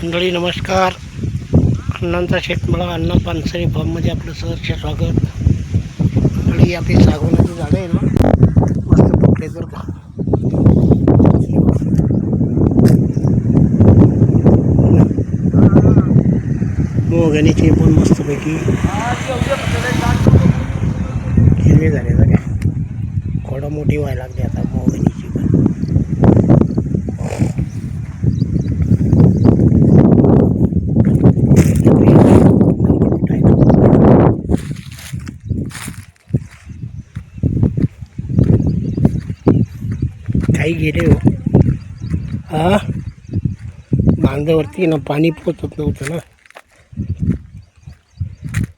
मंडळी नमस्कार. अण्णांचा शेतमाळा अण्णा पानसरे फार्ममध्ये आपलं सहर्ष स्वागत. मंडळी आपली सागवानाची झाडं आहे ना, मस्त फुटले तर का. मोगनीचे पण मस्तपैकी हिरवे झाले तर काय, खोडं मोठी व्हायला लागली आता मोगनीची पण. काही गेले हो. हा, बांधावरती ना पाणी पोचत नव्हतं ना.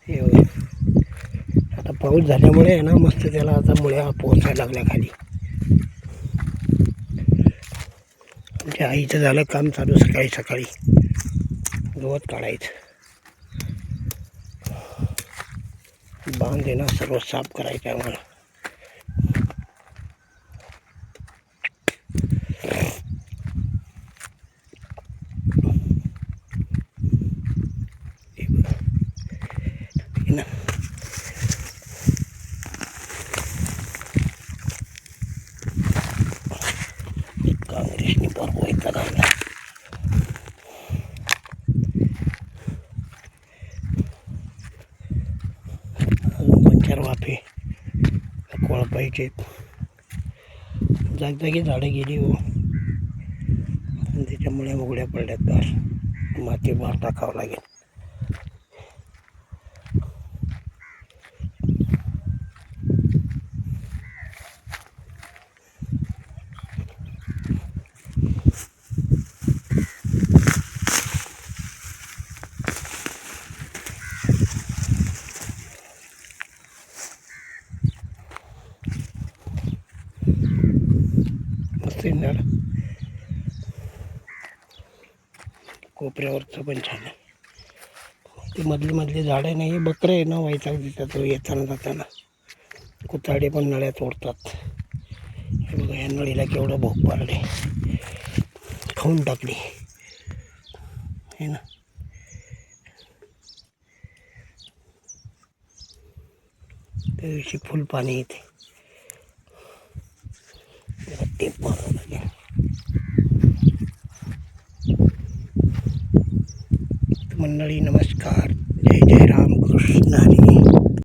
हे होय. आता पाऊस झाल्यामुळे आहे ना, मस्त त्याला आता मुळ्या पोचायला लागल्या खाली. आमच्या आईचं झालं काम चालू सकाळी सकाळी गवत काढायचं, बांध आहे ना सर्व साफ करायचं आम्हाला. काँग्रेसने बरोबर येतात आम्हाला. पंचार वाफे कोळपायचे, जागजागी झाडं गेली हो. आणि त्याच्यामुळे उघड्या पडल्यात गार, माती बाहेर टाकावं लागेल. मस्त झाड, कोपऱ्यावरचं पण छान आहे. ते मधली झाडं नाही, बकरं आहे ना, वैताग देतात येताना जाताना. कुताडे पण नळ्या तोडतात. हे बघा, या नळीला केवढं भोग पाडले, खाऊन टाकली हे ना. त्या दिवशी फुल पाणी येते, ते पाहावं लागेल. मंडळी नमस्कार, जय जय राम कृष्ण हरी.